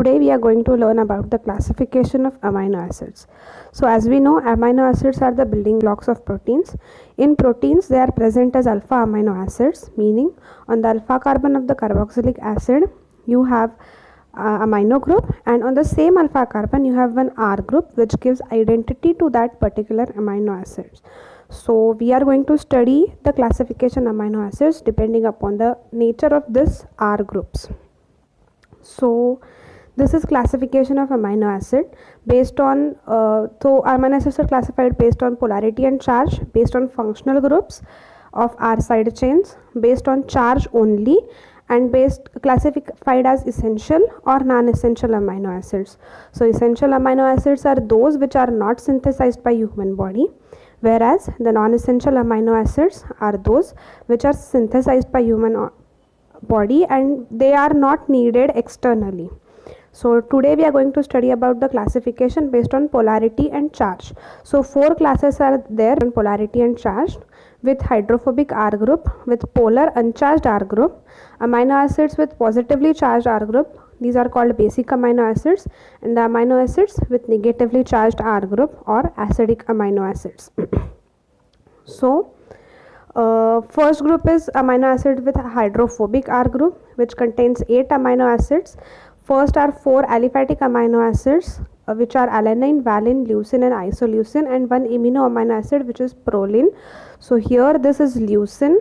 Today we are going to learn about the classification of amino acids. So as we know, amino acids are the building blocks of proteins. In proteins, they are present as alpha amino acids, meaning on the alpha carbon of the carboxylic acid, you have amino group, and on the same alpha carbon you have one R group, which gives identity to that particular amino acids. So we are going to study the classification amino acids depending upon the nature of this R groups. So this is classification of amino acid based on so amino acids are classified based on polarity and charge, based on functional groups of R side chains, based on charge only, and based classified as essential or non-essential amino acids. So essential amino acids are those which are not synthesized by human body, whereas the non-essential amino acids are those which are synthesized by human body and they are not needed externally. So today we are going to study about the classification based on polarity and charge. So 4 classes are there on polarity and charge, with hydrophobic R group, with polar uncharged R group, amino acids with positively charged R group, these are called basic amino acids, and the amino acids with negatively charged R group or acidic amino acids. So first group is amino acid with hydrophobic R group, which contains 8 amino acids. First are 4 aliphatic amino acids, which are alanine, valine, leucine and isoleucine, and one amino amino acid which is proline. So here this is leucine,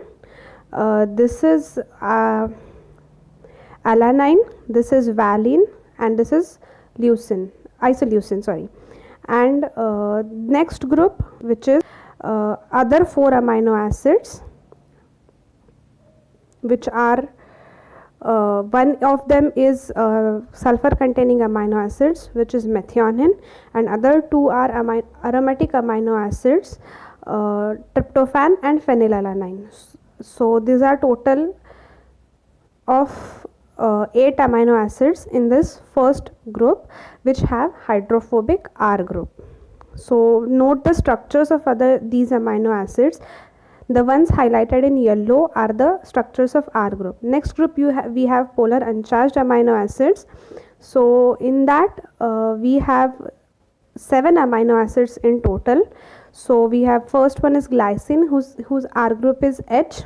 this is alanine, this is valine, and this is isoleucine, sorry. And next group, which is other 4 amino acids, which are one of them is sulfur containing amino acids, which is methionine, and other 2 are aromatic amino acids, tryptophan and phenylalanine. So these are total of 8 amino acids in this first group, which have hydrophobic R group. So note the structures of these amino acids. The ones highlighted in yellow are the structures of R group. Next group we have polar uncharged amino acids. So in that we have 7 amino acids in total. So we have first one is glycine, whose R group is H.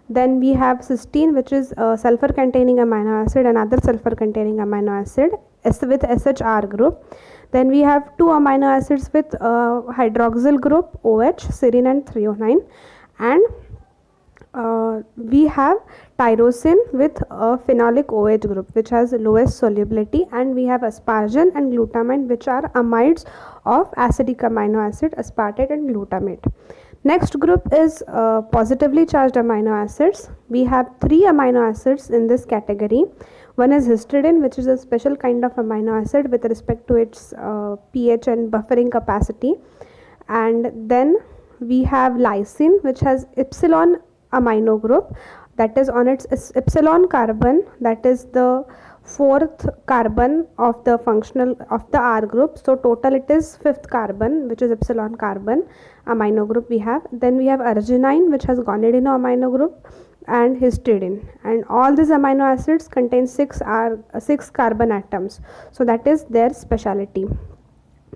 Then we have cysteine, which is sulfur containing amino acid, another sulfur containing amino acid with SHR group. Then we have 2 amino acids with hydroxyl group OH, serine and threonine, and we have tyrosine with a phenolic OH group, which has lowest solubility, and we have asparagine and glutamine, which are amides of acidic amino acid, aspartate and glutamate. Next group is positively charged amino acids. We have 3 amino acids in this category. One is histidine, which is a special kind of amino acid with respect to its pH and buffering capacity. And then we have lysine, which has epsilon amino group, that is on its epsilon carbon, that is the 4th carbon of the functional of the R group. So total it is 5th carbon, which is epsilon carbon amino group we have. Then we have arginine, which has gonadino amino group, and histidine, and all these amino acids contain 6 carbon atoms. So that is their speciality.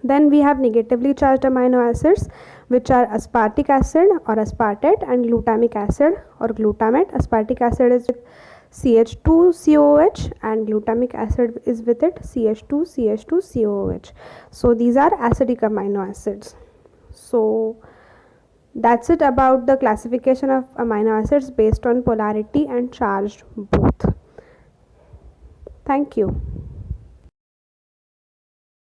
Then we have negatively charged amino acids, which are aspartic acid or aspartate and glutamic acid or glutamate. Aspartic acid is with CH2COOH and glutamic acid is with it CH2CH2COOH. So these are acidic amino acids. So that's it about the classification of amino acids based on polarity and charged both. Thank you.